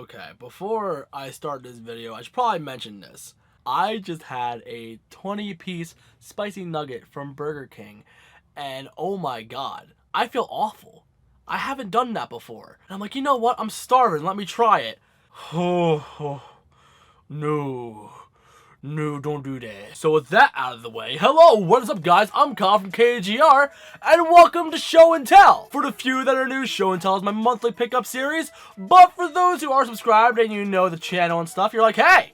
Okay, before I start this video, I should probably mention this. I just had a 20-piece spicy nugget from Burger King, and oh my god, I feel awful. I haven't done that before. And I'm like, you know what? I'm starving. Let me try it. Oh, no. No, don't do that. So with that out of the way, hello, what is up guys? I'm Kyle from KGR, and welcome to Show and Tell. For the few that are new, Show and Tell is my monthly pickup series, but for those who are subscribed and you know the channel and stuff, you're like, hey,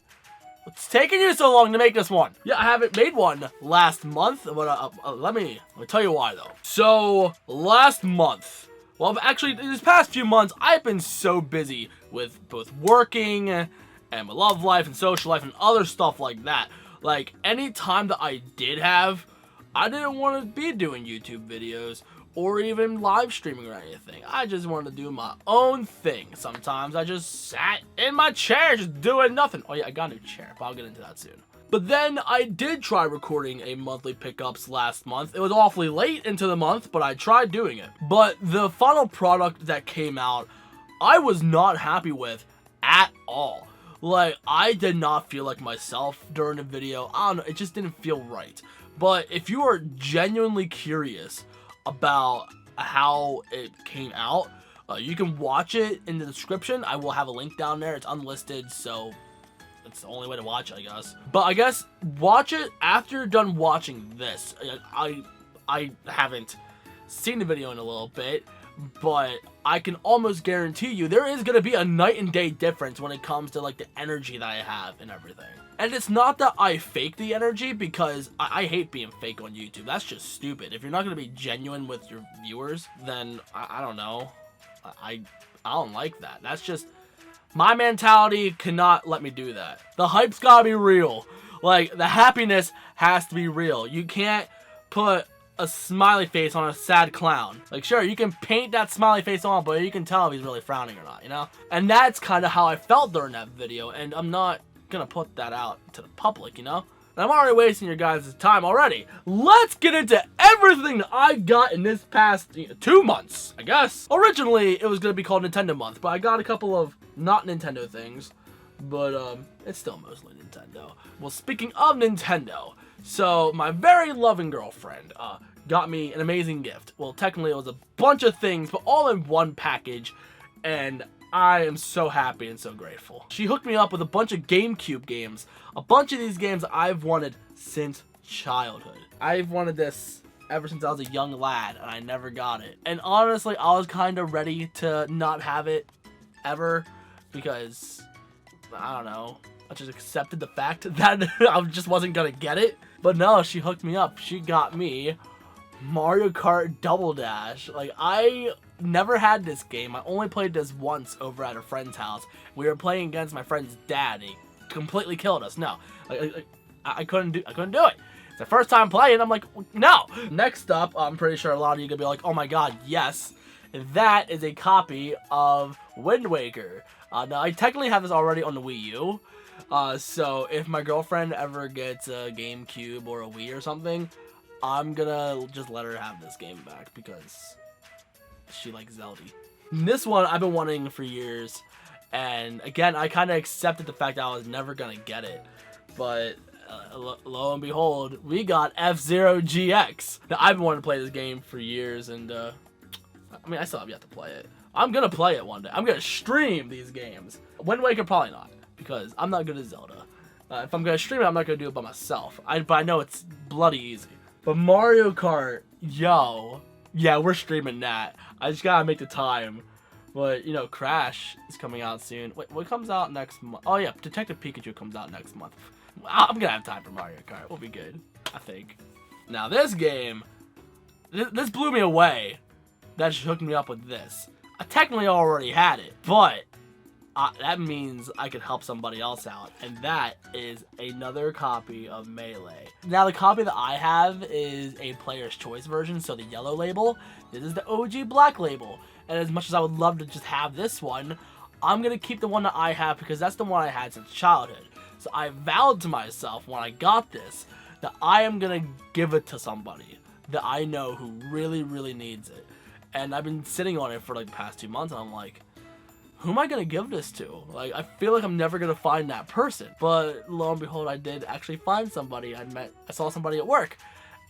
what's taking you so long to make this one? Yeah, I haven't made one last month, but let me tell you why though. So, last month, well actually, these past few months, I've been so busy with both working and my love life and social life and other stuff like that. Like, any time that I did have, I didn't want to be doing YouTube videos or even live streaming or anything. I just wanted to do my own thing. Sometimes I just sat in my chair just doing nothing. Oh yeah, I got a new chair, but I'll get into that soon. But then I did try recording a monthly pickups last month. It was awfully late into the month, but I tried doing it. But the final product that came out, I was not happy with at all. Like, I did not feel like myself during the video. I don't know, it just didn't feel right. But if you are genuinely curious about how it came out, you can watch it in the description. I will have a link down there. It's unlisted, so it's the only way to watch it, I guess. But I guess watch it after you're done watching this. I haven't seen the video in a little bit, but I can almost guarantee you there is going to be a night and day difference when it comes to like the energy that I have and everything. And it's not that I fake the energy, because I hate being fake on YouTube. That's just stupid. If you're not going to be genuine with your viewers, then I don't know. I don't like that. That's just, my mentality cannot let me do that. The hype's got to be real. Like, the happiness has to be real. You can't put a smiley face on a sad clown. Like, sure, you can paint that smiley face on, but you can tell if he's really frowning or not, you know? And that's kind of how I felt during that video, and I'm not gonna put that out to the public, you know? And I'm already wasting your guys' time already. Let's get into everything that I got in this past 2 months, I guess. Originally, it was gonna be called Nintendo Month, but I got a couple of not Nintendo things, but it's still mostly Nintendo. Well, speaking of Nintendo, so my very loving girlfriend got me an amazing gift. Well, technically it was a bunch of things, but all in one package, and I am so happy and so grateful. She hooked me up with a bunch of GameCube games. A bunch of these games I've wanted since childhood. I've wanted this ever since I was a young lad, and I never got it. And honestly, I was kind of ready to not have it ever, because, I don't know, I just accepted the fact that I just wasn't gonna get it. But no, she hooked me up. She got me Mario Kart Double Dash. Like, I never had this game. I only played this once over at a friend's house. We were playing against my friend's dad, and he completely killed us. No, I couldn't do it. It's the first time playing. I'm like, no. Next up, I'm pretty sure a lot of you are gonna be like, oh my god, yes. That is a copy of Wind Waker. Now, I technically have this already on the Wii U. So if my girlfriend ever gets a GameCube or a Wii or something, I'm gonna just let her have this game back because she likes Zelda. This one I've been wanting for years, and again, I kind of accepted the fact that I was never gonna get it, but lo and behold, we got F-Zero GX. Now, I've been wanting to play this game for years, and I mean, I still have yet to play it. I'm gonna play it one day. I'm gonna stream these games. Wind Waker, probably not, because I'm not good at Zelda. If I'm gonna stream it, I'm not gonna do it by myself. But I know it's bloody easy. But Mario Kart, yo, yeah, we're streaming that. I just gotta make the time. But, you know, Crash is coming out soon. Wait, what comes out next month? Oh yeah, Detective Pikachu comes out next month. I'm gonna have time for Mario Kart. We'll be good, I think. Now this game, this blew me away. That just hooked me up with this. I technically already had it, but that means I could help somebody else out, and that is another copy of Melee. Now, the copy that I have is a player's choice version, so the yellow label. This is the OG black label, and as much as I would love to just have this one, I'm going to keep the one that I have because that's the one I had since childhood. So I vowed to myself when I got this that I am going to give it to somebody that I know who really, really needs it. And I've been sitting on it for like the past 2 months, and I'm like, who am I gonna give this to? Like, I feel like I'm never gonna find that person. But lo and behold, I did actually find somebody. I saw somebody at work.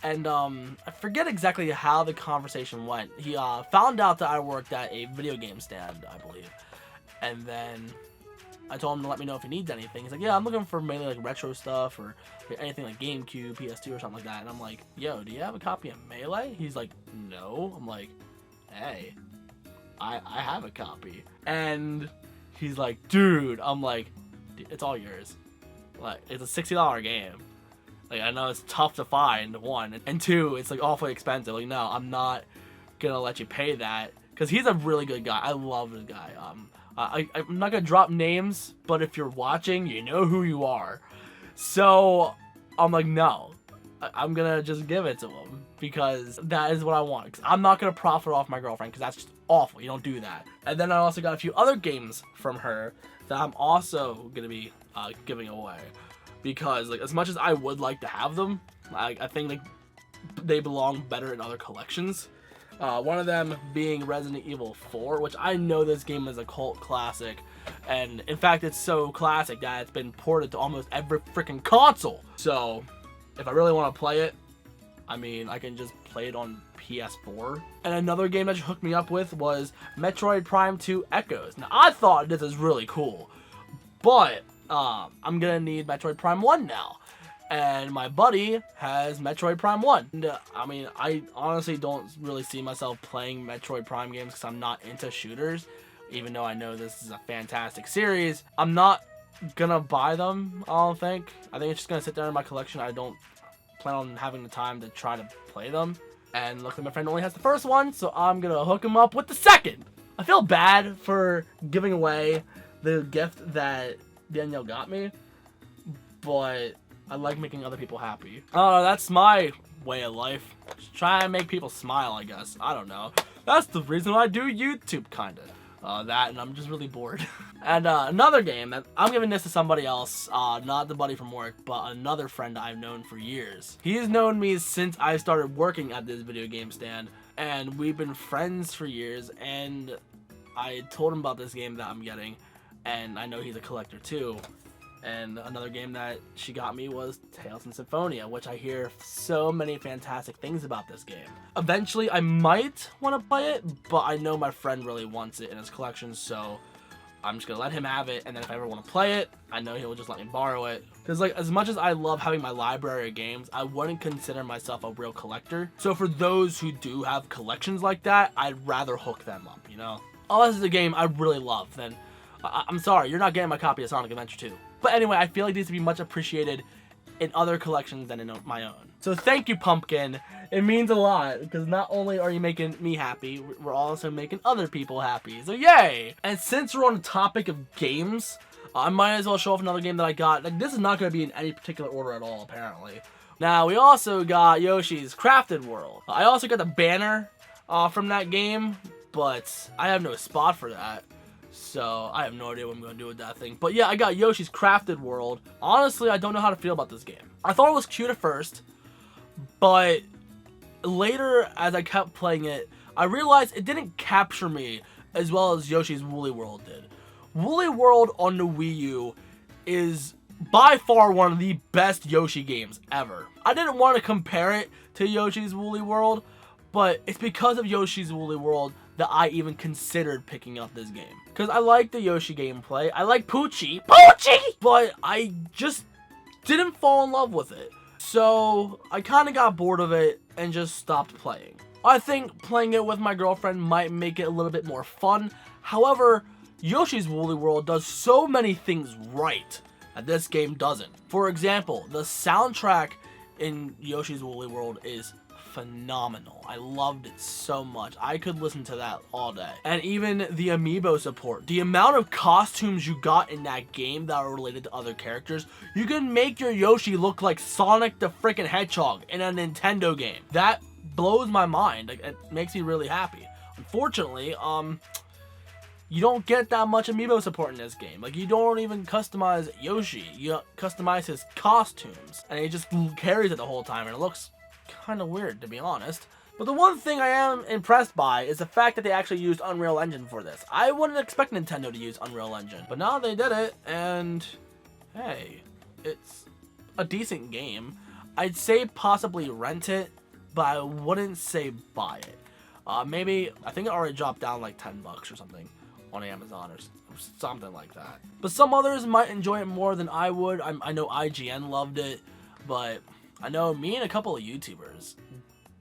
And I forget exactly how the conversation went. He found out that I worked at a video game stand, I believe. And then I told him to let me know if he needs anything. He's like, yeah, I'm looking for mainly like retro stuff or anything like GameCube, PS2 or something like that. And I'm like, yo, do you have a copy of Melee? He's like, no. I'm like, hey, I have a copy. And he's like, dude. I'm like, it's all yours. Like, it's a $60 game. Like, I know it's tough to find, one. And two, it's like awfully expensive. Like, no, I'm not gonna let you pay that. Because he's a really good guy. I love this guy. I'm not gonna drop names, but if you're watching, you know who you are. So I'm like, no, I'm gonna just give it to him because that is what I want. Cause I'm not gonna profit off my girlfriend because that's just awful. You don't do that. And then I also got a few other games from her that I'm also gonna be giving away because, like, as much as I would like to have them, I think like they belong better in other collections. One of them being Resident Evil 4, which I know this game is a cult classic. And in fact, it's so classic that it's been ported to almost every freaking console. So if I really want to play it, I mean, I can just play it on PS4. And another game that you hooked me up with was Metroid Prime 2 Echoes. Now, I thought this is really cool, but I'm going to need Metroid Prime 1 now. And my buddy has Metroid Prime 1. And, I mean, I honestly don't really see myself playing Metroid Prime games because I'm not into shooters. Even though I know this is a fantastic series, I'm not gonna buy them, I don't think. I think it's just gonna sit there in my collection. I don't plan on having the time to try to play them. And luckily my friend only has the first one, so I'm gonna hook him up with the second. I feel bad for giving away the gift that Danielle got me, but I like making other people happy. That's my way of life. Just try and make people smile, I guess. I don't know. That's the reason I do YouTube, kinda. That, and I'm just really bored. And another game, that I'm giving this to somebody else, not the buddy from work, but another friend I've known for years. He's known me since I started working at this video game stand, and we've been friends for years, and I told him about this game that I'm getting, and I know he's a collector too. And another game that she got me was Tales from Symphonia, which I hear so many fantastic things about this game. Eventually, I might want to play it, but I know my friend really wants it in his collection, so I'm just going to let him have it, and then if I ever want to play it, I know he'll just let me borrow it. Because, like, as much as I love having my library of games, I wouldn't consider myself a real collector. So for those who do have collections like that, I'd rather hook them up, you know? Unless it's a game I really love, then I'm sorry, you're not getting my copy of Sonic Adventure 2. But anyway, I feel like these would be much appreciated in other collections than in my own. So thank you, Pumpkin. It means a lot, because not only are you making me happy, we're also making other people happy. So yay! And since we're on the topic of games, I might as well show off another game that I got. Like, this is not going to be in any particular order at all, apparently. Now, we also got Yoshi's Crafted World. I also got the banner from that game, but I have no spot for that. So, I have no idea what I'm going to do with that thing. But yeah, I got Yoshi's Crafted World. Honestly, I don't know how to feel about this game. I thought it was cute at first, but later, as I kept playing it, I realized it didn't capture me as well as Yoshi's Woolly World did. Woolly World on the Wii U is by far one of the best Yoshi games ever. I didn't want to compare it to Yoshi's Woolly World, but it's because of Yoshi's Woolly World that I even considered picking up this game. Because I like the Yoshi gameplay, I like Poochie, but I just didn't fall in love with it. So I kind of got bored of it and just stopped playing. I think playing it with my girlfriend might make it a little bit more fun. However, Yoshi's Woolly World does so many things right that this game doesn't. For example, the soundtrack in Yoshi's Woolly World is phenomenal. I loved it so much. I could listen to that all day. And even the amiibo support. The amount of costumes you got in that game that are related to other characters. You can make your Yoshi look like Sonic the freaking Hedgehog in a Nintendo game. That blows my mind. Like, it makes me really happy. Unfortunately, you don't get that much amiibo support in this game. Like, you don't even customize Yoshi. You customize his costumes. And he just carries it the whole time, and it looks kind of weird, to be honest. But the one thing I am impressed by is the fact that they actually used Unreal Engine for this. I wouldn't expect Nintendo to use Unreal Engine, but now they did it, and hey, it's a decent game. I'd say possibly rent it, but I wouldn't say buy it. Maybe, I think it already dropped down like $10 or something on Amazon or something like that. But some others might enjoy it more than I would. I know IGN loved it, but I know me and a couple of YouTubers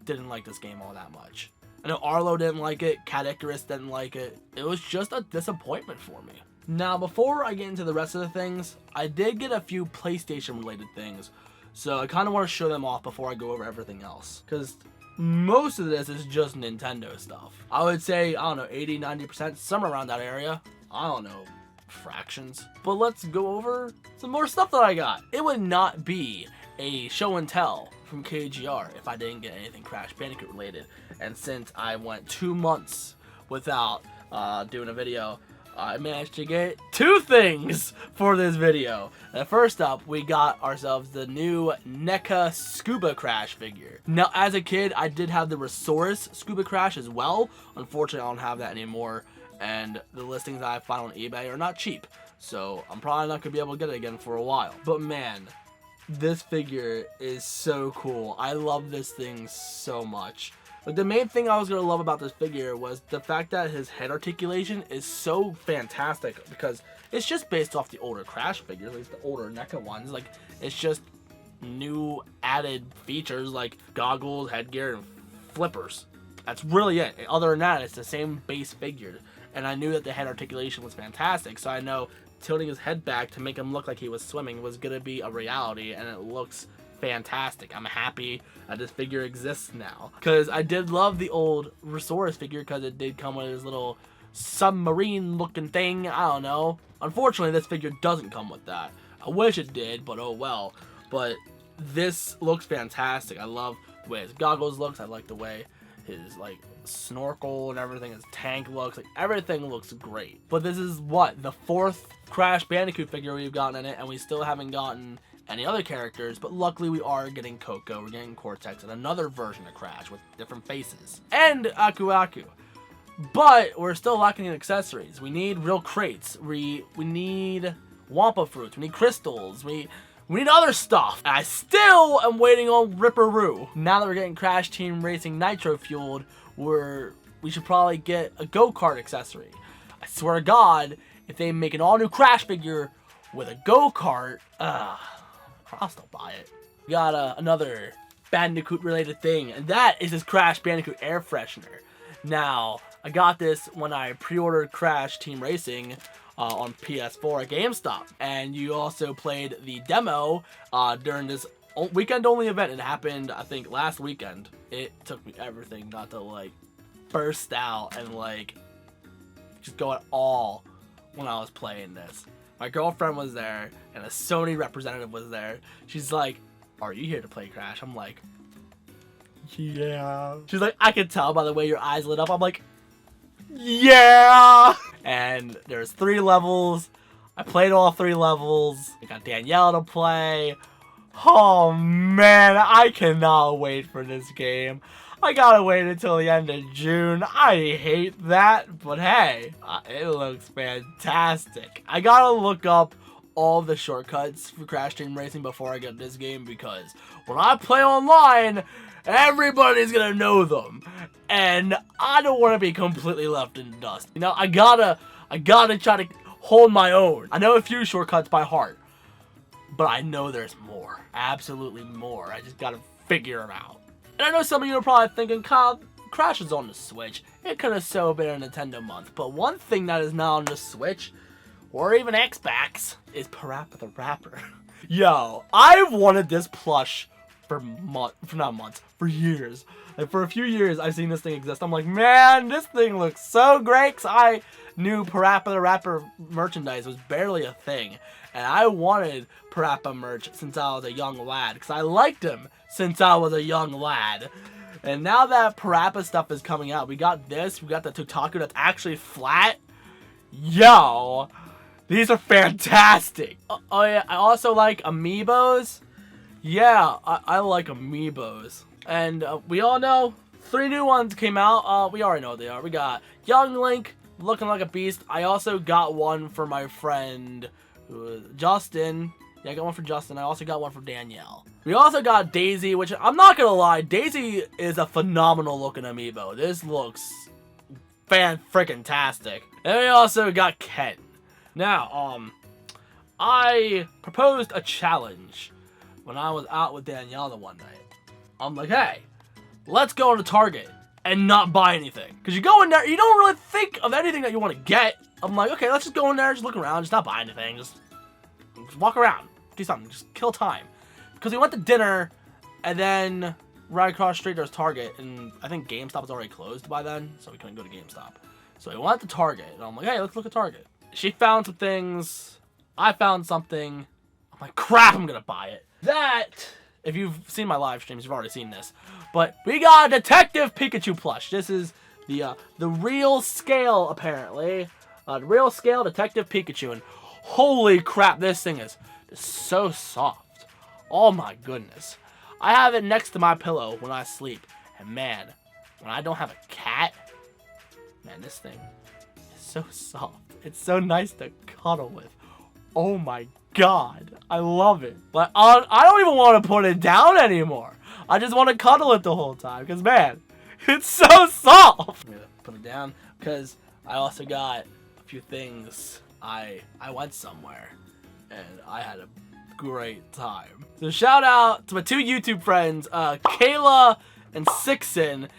didn't like this game all that much. I know Arlo didn't like it, Cat Icarus didn't like it. It was just a disappointment for me. Now, before I get into the rest of the things, I did get a few PlayStation related things, so I kind of want to show them off before I go over everything else, because most of this is just Nintendo stuff. I would say, I don't know, 80-90%, somewhere around that area. I don't know, fractions. But let's go over some more stuff that I got. It would not be a show and tell from KGR if I didn't get anything Crash Bandicoot related. And since I went 2 months without doing a video, I managed to get 2 things for this video. First up, we got ourselves the new NECA Scuba Crash figure. Now, as a kid, I did have the Resource Scuba Crash as well. Unfortunately, I don't have that anymore, and the listings that I find on eBay are not cheap, so I'm probably not going to be able to get it again for a while. But man, this figure is so cool. I love this thing so much. But the main thing I was going to love about this figure was the fact that his head articulation is so fantastic, because it's just based off the older Crash figures, at least the older NECA ones. Like, it's just new added features like goggles, headgear, and flippers. That's really it. Other than that, it's the same base figure. And I knew that the head articulation was fantastic, so I know tilting his head back to make him look like he was swimming was going to be a reality, and it looks fantastic. I'm happy that this figure exists now, because I did love the old Resource figure, because it did come with his little submarine looking thing. I don't know. Unfortunately, this figure doesn't come with that. I wish it did, but oh well. But this looks fantastic. I love the way his goggles looks. I like the way his like snorkel and everything, his tank looks, like everything looks great. But this is what, the 4th Crash Bandicoot figure we've gotten in it, and we still haven't gotten any other characters, but luckily we are getting Coco, we're getting Cortex, and another version of Crash with different faces, and Aku Aku. But we're still lacking in accessories. We need real crates, we need Wampa fruits, we need crystals, we need other stuff. And I still am waiting on Ripperoo. Now that we're getting Crash Team Racing Nitro fueled, we should probably get a go-kart accessory. I swear to God, if they make an all-new Crash figure with a go-kart, I'll still buy it. We got another Bandicoot-related thing, and that is this Crash Bandicoot air freshener. Now, I got this when I pre-ordered Crash Team Racing on PS4 at GameStop, and you also played the demo during this weekend-only event. It happened, I think, last weekend. It took me everything not to, like, burst out and, like, just go at all when I was playing this. My girlfriend was there, and a Sony representative was there. She's like, "Are you here to play Crash?" I'm like, "Yeah." She's like, "I can tell by the way your eyes lit up." I'm like, "Yeah!" And there's 3 levels. I played all 3 levels. I got Danielle to play. Oh man, I cannot wait for this game. I gotta wait until the end of June. I hate that, but hey, it looks fantastic. I gotta look up all the shortcuts for Crash Team Racing before I get this game, because when I play online, everybody's gonna know them, and I don't want to be completely left in the dust. You know, I gotta try to hold my own. I know a few shortcuts by heart, but I know there's more, absolutely more. I just gotta figure them out. And I know some of you are probably thinking, Kyle, Crash is on the Switch. It could have so been a Nintendo month. But one thing that is not on the Switch, or even Xbox, is Parappa the Rapper. Yo, I've wanted this plush for years. Like, for a few years, I've seen this thing exist. I'm like, man, this thing looks so great. 'Cause I knew Parappa the Rapper merchandise was barely a thing. And I wanted Parappa merch since I was a young lad, because I liked him since I was a young lad. And now that Parappa stuff is coming out, we got this, we got the Totaku that's actually flat. Yo, these are fantastic. Oh yeah, I also like amiibos. Yeah, I like amiibos. And we all know 3 new ones came out. We already know what they are. We got Young Link, looking like a beast. I also got one for my friend Justin. Yeah, I got one for Justin. I also got one for Danielle. We also got Daisy, which I'm not gonna lie, Daisy is a phenomenal looking amiibo. This looks fan-freaking-tastic. And we also got Ken. Now, I proposed a challenge when I was out with Danielle the one night. I'm like, hey, let's go to Target and not buy anything. Because you go in there, you don't really think of anything that you want to get. I'm like, okay, let's just go in there, just look around, just not buy anything. Just walk around, do something, just kill time. Because we went to dinner, and then right across the street there's Target, and I think GameStop was already closed by then, so we couldn't go to GameStop. So we went to Target, and I'm like, hey, let's look at Target. She found some things, I found something. I'm like, crap, I'm gonna buy it. That, if you've seen my live streams, you've already seen this. But we got a Detective Pikachu plush. This is the real scale, apparently. The real scale Detective Pikachu, and holy crap, this thing is so soft. Oh my goodness. I have it next to my pillow when I sleep. And man, when I don't have a cat, man, this thing is so soft. It's so nice to cuddle with. Oh my god. I love it. But I don't even want to put it down anymore. I just want to cuddle it the whole time. Because man, it's so soft. I'm going to put it down because I also got a few things. I went somewhere and I had a great time. So shout out to my 2 YouTube friends, Kayla and Sixon.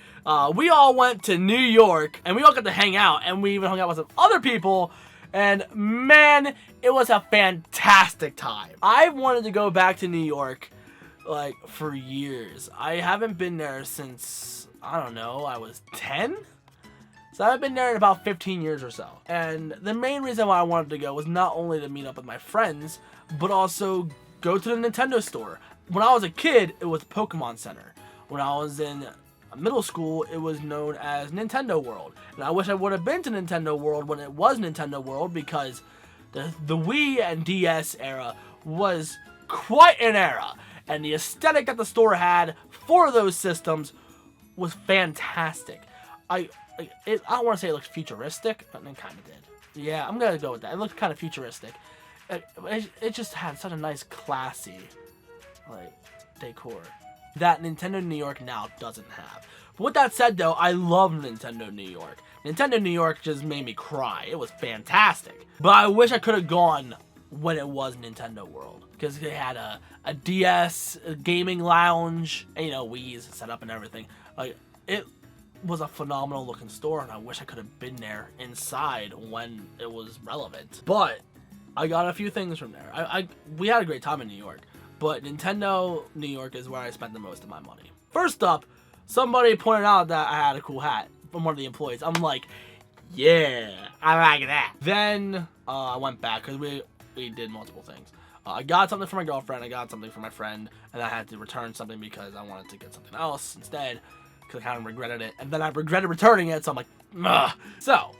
We all went to New York and we all got to hang out, and we even hung out with some other people, and man, it was a fantastic time. I wanted to go back to New York like for years. I haven't been there since, I don't know, I was 10? So I've been there in about 15 years or so. And the main reason why I wanted to go was not only to meet up with my friends, but also go to the Nintendo store. When I was a kid, it was Pokemon Center. When I was in middle school, it was known as Nintendo World. And I wish I would have been to Nintendo World when it was Nintendo World, because the Wii and DS era was quite an era. And the aesthetic that the store had for those systems was fantastic. I don't want to say it looked futuristic, but it kind of did. Yeah, I'm going to go with that. It looked kind of futuristic. It just had such a nice, classy, like, decor that Nintendo New York now doesn't have. But with that said, though, I love Nintendo New York. Nintendo New York just made me cry. It was fantastic. But I wish I could have gone when it was Nintendo World, because they had a DS a gaming lounge, and, you know, Wii's set up and everything. Like, it was a phenomenal looking store, and I wish I could have been there inside when it was relevant. But I got a few things from there. We had a great time in New York, but Nintendo New York is where I spent the most of my money. First up, somebody pointed out that I had a cool hat from one of the employees. I'm like, yeah, I like that. Then I went back because we did multiple things. I got something for my girlfriend, I got something for my friend, and I had to return something because I wanted to get something else instead, because I kind of regretted it. And then I regretted returning it, so I'm like, ugh. So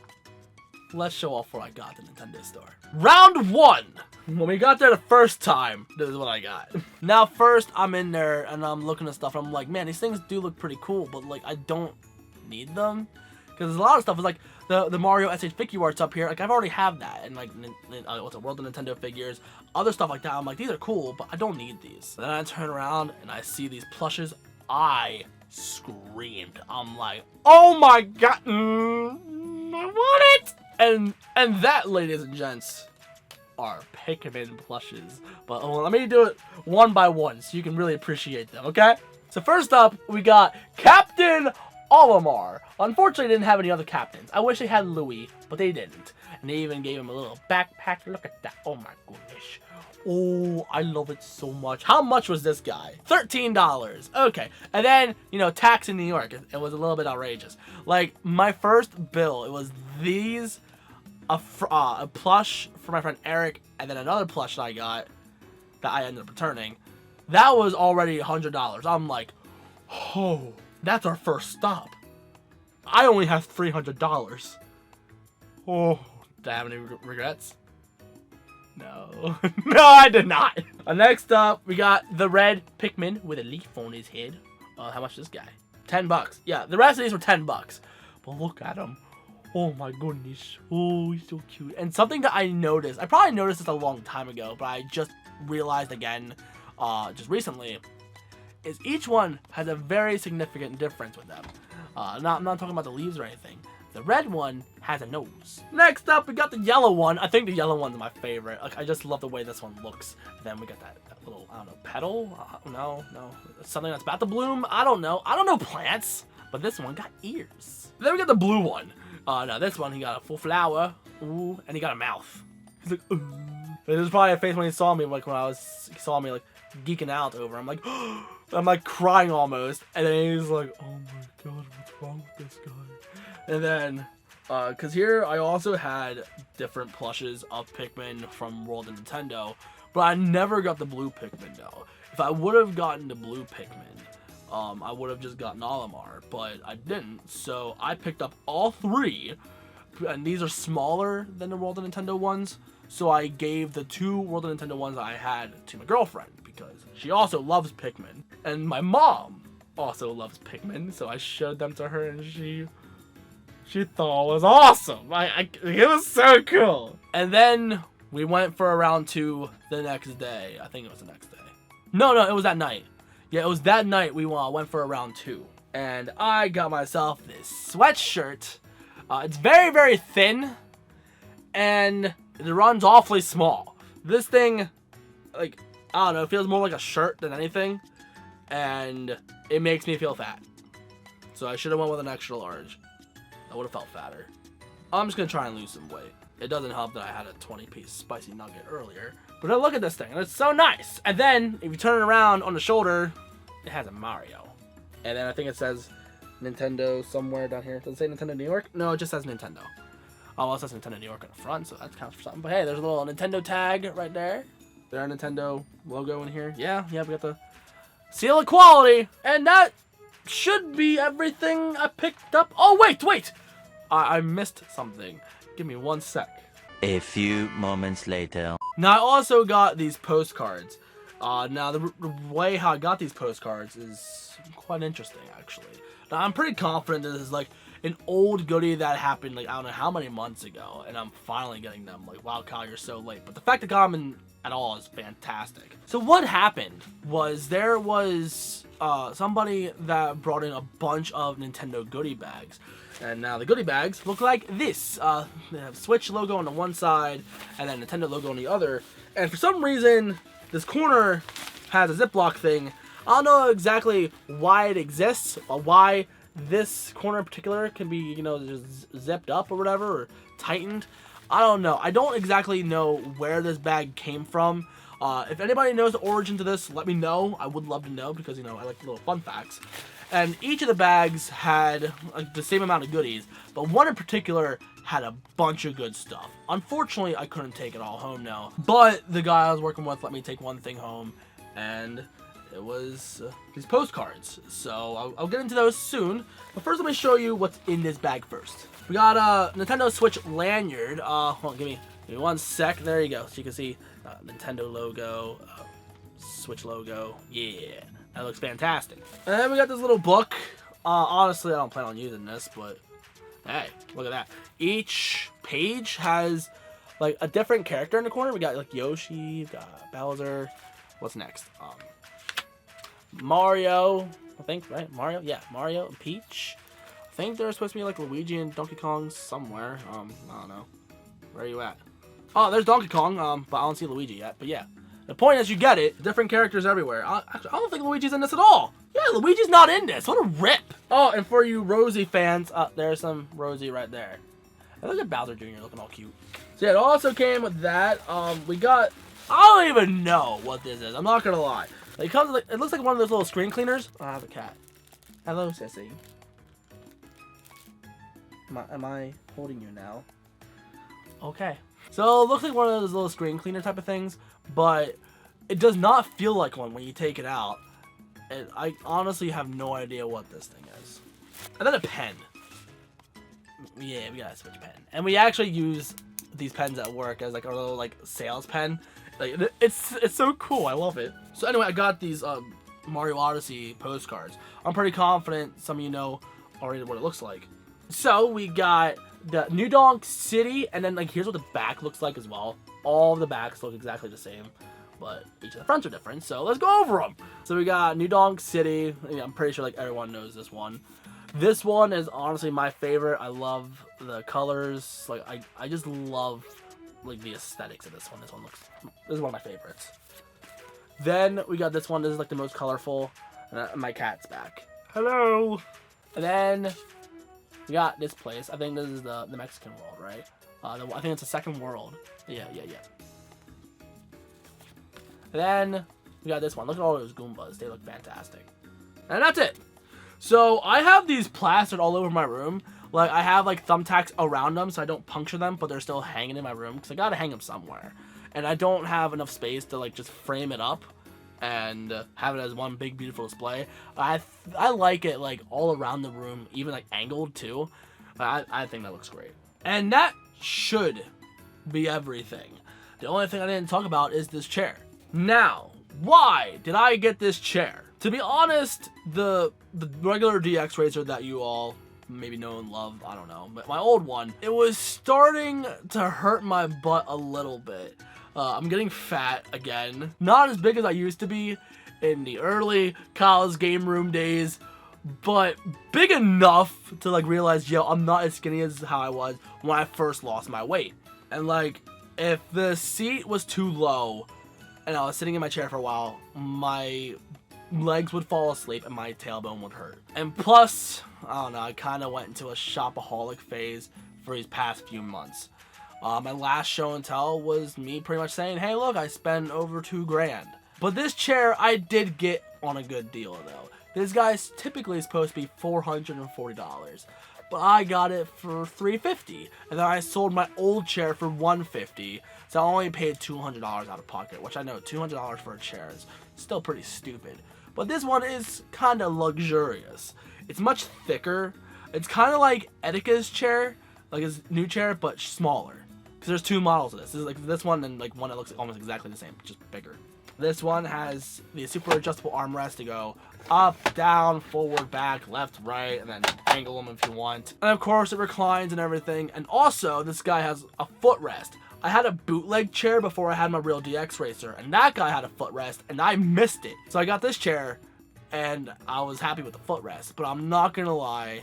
let's show off what I got at the Nintendo store. Round 1. When we got there the first time, this is what I got. Now, first, I'm in there, and I'm looking at stuff, and I'm like, man, these things do look pretty cool, but, like, I don't need them. Because there's a lot of stuff, it's like, the Mario SH figure arts up here, like, I've already have that, and, like, what's it, World of Nintendo figures, other stuff like that, I'm like, these are cool, but I don't need these. Then I turn around, and I see these plushes. I screamed. I'm like, oh my god, I want it! And that, ladies and gents, are Pikmin plushes. But let me do it one by one so you can really appreciate them, okay? So first up, we got Captain Olimar. Unfortunately, they didn't have any other captains. I wish they had Louis, but they didn't. And they even gave him a little backpack. Look at that. Oh my goodness. Oh, I love it so much. How much was this guy? $13. Okay. And then, you know, tax in New York. It was a little bit outrageous. Like, my first bill, it was these, a plush for my friend Eric, and then another plush that I got that I ended up returning. That was already $100. I'm like, oh, that's our first stop. I only have $300. Oh, do I have any regrets? No. No, I did not. Next up, we got the red Pikmin with a leaf on his head. How much is this guy? $10. Yeah, the rest of these were $10. But look at him. Oh my goodness. Oh, he's so cute. And something that I noticed, I probably noticed this a long time ago, but I just realized again, just recently, is each one has a very significant difference with them. I'm not talking about the leaves or anything. The red one has a nose. Next up, we got the yellow one. I think the yellow one's my favorite. Like, I just love the way this one looks. And then we got that little, I don't know, petal? No. Something that's about to bloom? I don't know. I don't know plants. But this one got ears. Then we got the blue one. No, this one, he got a full flower. Ooh, and he got a mouth. He's like, ooh. This is probably a face when he saw me, like he saw me like geeking out over. I'm like, I'm like crying almost. And then he's like, oh my god, what's wrong with this guy? And then, cause here I also had different plushes of Pikmin from World of Nintendo, but I never got the blue Pikmin though. If I would have gotten the blue Pikmin, I would have just gotten Olimar, but I didn't. So I picked up all three, and these are smaller than the World of Nintendo ones. So I gave the 2 World of Nintendo ones I had to my girlfriend because she also loves Pikmin, and my mom also loves Pikmin. So I showed them to her, and she thought it was awesome. It was so cool. And then we went for a round 2 the next day. I think it was the next day. No, it was that night. Yeah, it was that night we went for a round 2. And I got myself this sweatshirt. It's very, very thin. And it runs awfully small. This thing, like, I don't know, it feels more like a shirt than anything. And it makes me feel fat. So I should have went with an extra large. I would have felt fatter. I'm just going to try and lose some weight. It doesn't help that I had a 20-piece spicy nugget earlier. But look at this thing. It's so nice. And then, if you turn it around on the shoulder, it has a Mario. And then I think it says Nintendo somewhere down here. Does it say Nintendo New York? No, it just says Nintendo. Oh, well, it says Nintendo New York on the front, so that counts for something. But hey, there's a little Nintendo tag right there. There's a Nintendo logo in here. Yeah, we got the seal of quality. And that should be everything I picked up. Oh, wait. I missed something. Give me 1 sec. A few moments later. Now, I also got these postcards. Now, the way how I got these postcards is quite interesting, actually. Now, I'm pretty confident this is, like, an old goodie that happened, like, I don't know how many months ago, and I'm finally getting them. Like, wow, Kyle, you're so late. But the fact that I got them at all is fantastic. So what happened was there was somebody that brought in a bunch of Nintendo goodie bags. And now the goodie bags look like this. They have Switch logo on the one side and then Nintendo logo on the other. And for some reason, this corner has a Ziploc thing. I don't know exactly why it exists or why this corner in particular can be, you know, just zipped up or whatever, or tightened. I don't know. I don't exactly know where this bag came from. If anybody knows the origin to this, let me know. I would love to know because, you know, I like little fun facts. And each of the bags had the same amount of goodies, but one in particular had a bunch of good stuff. Unfortunately, I couldn't take it all home now, but the guy I was working with let me take one thing home, and it was these postcards. So I'll get into those soon, but first let me show you what's in this bag first. We got a Nintendo Switch lanyard. Hold on, give me 1 sec. There you go. So you can see Nintendo logo, Switch logo. Yeah. That looks fantastic. And then we got this little book. Honestly, I don't plan on using this, but hey, look at that. Each page has like a different character in the corner. We got like Yoshi, we got Bowser. What's next? Mario, I think, right? Mario? Yeah, Mario and Peach. I think there's supposed to be like Luigi and Donkey Kong somewhere. I don't know. Where are you at? Oh, there's Donkey Kong, but I don't see Luigi yet. But yeah. The point is, you get it. Different characters everywhere. Actually, I don't think Luigi's in this at all. Yeah, Luigi's not in this. What a rip. Oh, and for you Rosie fans, there's some Rosie right there. And look at Bowser Jr. looking all cute. So yeah, it also came with that. We got, I don't even know what this is. I'm not gonna lie. It comes with, it looks like one of those little screen cleaners. I have a cat. Hello, Sissy. Am I holding you now? Okay. So it looks like one of those little screen cleaner type of things, but it does not feel like one when you take it out. And I honestly have no idea what this thing is. And then a pen. Yeah, we got a Switch pen. And we actually use these pens at work as like our little like sales pen. Like it's so cool. I love it. So anyway, I got these Mario Odyssey postcards. I'm pretty confident some of you know already what it looks like. So we got the New Donk City, and then like here's what the back looks like as well. All of the backs look exactly the same, but each of the fronts are different. So let's go over them. So we got New Donk City. Yeah, I'm pretty sure like everyone knows this one. This one is honestly my favorite. I love the colors. Like I just love like the aesthetics of this one. This is one of my favorites. Then we got this one. This is like the most colorful. And my cat's back. Hello. And then we got this place. I think this is the Mexican world, right? I think it's the second world. Yeah. And then we got this one. Look at all those Goombas. They look fantastic. And that's it. So I have these plastered all over my room. Like I have like thumbtacks around them so I don't puncture them, but they're still hanging in my room because I gotta hang them somewhere. And I don't have enough space to like just frame it up and have it as one big beautiful display. I like it like all around the room, even like angled too. I think that looks great. And that should be everything. The only thing I didn't talk about is this chair. Now, why did I get this chair? To be honest, the regular DX Racer that you all maybe know and love, I don't know, but my old one, it was starting to hurt my butt a little bit. I'm getting fat again. Not as big as I used to be in the early college game room days, but big enough to like realize, yo, I'm not as skinny as how I was when I first lost my weight. And like, if the seat was too low and I was sitting in my chair for a while, my legs would fall asleep and my tailbone would hurt. And plus, I don't know, I kind of went into a shopaholic phase for these past few months. My last show and tell was me pretty much saying, hey look, I spent over $2,000. But this chair I did get on a good deal though. This guy's typically supposed to be $440, but I got it for $350, and then I sold my old chair for $150, so I only paid $200 out of pocket, which I know $200 for a chair is still pretty stupid. But this one is kind of luxurious. It's much thicker. It's kind of like Etika's chair, like his new chair, but smaller. Because there's two models of this. This is like this one and like one that looks almost exactly the same, just bigger. This one has the super adjustable armrest to go up, down, forward, back, left, right, and then angle them if you want. And of course it reclines and everything. And also this guy has a footrest. I had a bootleg chair before I had my real DX Racer, and that guy had a footrest, and I missed it. So I got this chair, and I was happy with the footrest. But I'm not gonna lie,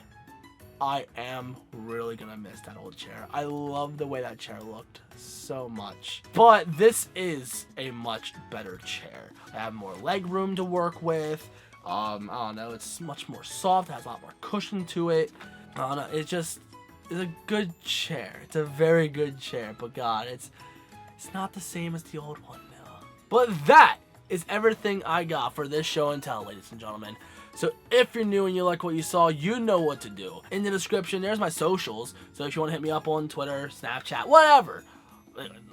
I am really gonna miss that old chair. I love the way that chair looked so much. But this is a much better chair. I have more leg room to work with. I don't know, it's much more soft, it has a lot more cushion to it. I don't know, it's a good chair. It's a very good chair, but God, it's not the same as the old one now. But that is everything I got for this show and tell, ladies and gentlemen. So if you're new and you like what you saw, you know what to do. In the description, there's my socials. So if you want to hit me up on Twitter, Snapchat, whatever.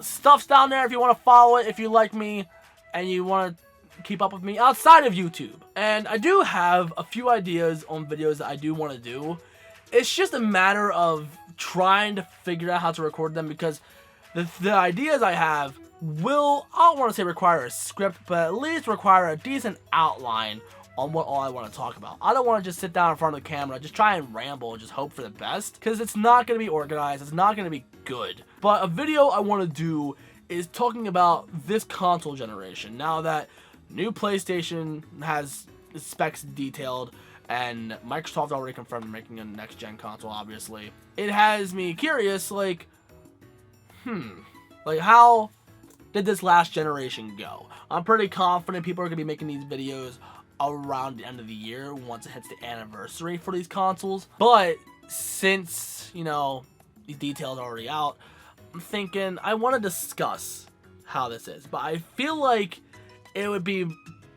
Stuff's down there if you want to follow it, if you like me and you want to keep up with me outside of YouTube. And I do have a few ideas on videos that I do want to do. It's just a matter of trying to figure out how to record them, because the ideas I have will, I don't want to say require a script, but at least require a decent outline on what all I want to talk about. I don't want to just sit down in front of the camera, just try and ramble, and just hope for the best, because it's not going to be organized, it's not going to be good. But a video I want to do is talking about this console generation. Now that new PlayStation has specs detailed, and Microsoft already confirmed making a next-gen console, obviously, it has me curious, like, like how did this last generation go? I'm pretty confident people are going to be making these videos around the end of the year once it hits the anniversary for these consoles. But since, you know, the details are already out, I'm thinking I want to discuss how this is. But I feel like it would be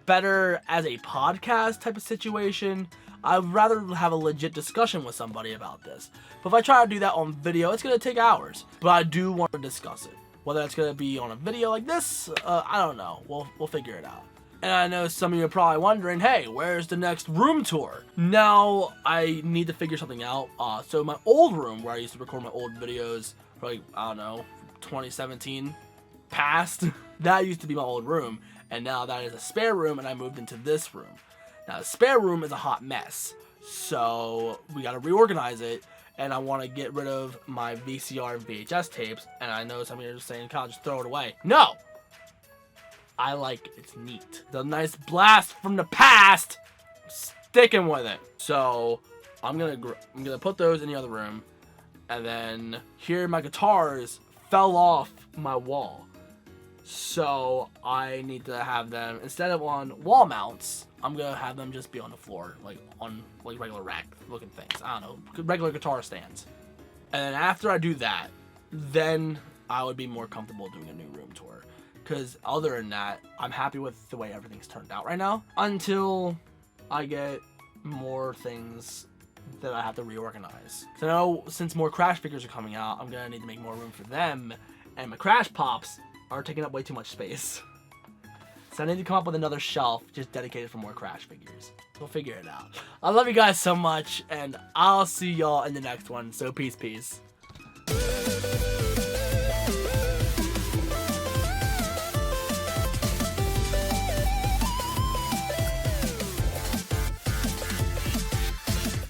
better as a podcast type of situation. I'd rather have a legit discussion with somebody about this. But if I try to do that on video, it's going to take hours. But I do want to discuss it. Whether it's going to be on a video like this, I don't know. We'll figure it out. And I know some of you are probably wondering, hey, where's the next room tour? Now, I need to figure something out. So my old room, where I used to record my old videos, like, I don't know, 2017 past, that used to be my old room. And now that is a spare room, and I moved into this room. Now, the spare room is a hot mess. So we got to reorganize it. And I want to get rid of my VCR and VHS tapes. And I know some of you are just saying, Kyle, just throw it away. No! I like it. It's neat. The nice blast from the past. I'm sticking with it. So I'm gonna put those in the other room. And then here my guitars fell off my wall. So I need to have them, instead of on wall mounts, I'm gonna have them just be on the floor, like on like regular rack looking things. I don't know, regular guitar stands. And then after I do that, then I would be more comfortable doing a new room tour. Because other than that, I'm happy with the way everything's turned out right now. Until I get more things that I have to reorganize. So I know since more Crash figures are coming out, I'm gonna need to make more room for them. And my Crash Pops are taking up way too much space. So I need to come up with another shelf just dedicated for more Crash figures. We'll figure it out. I love you guys so much, and I'll see y'all in the next one. So peace.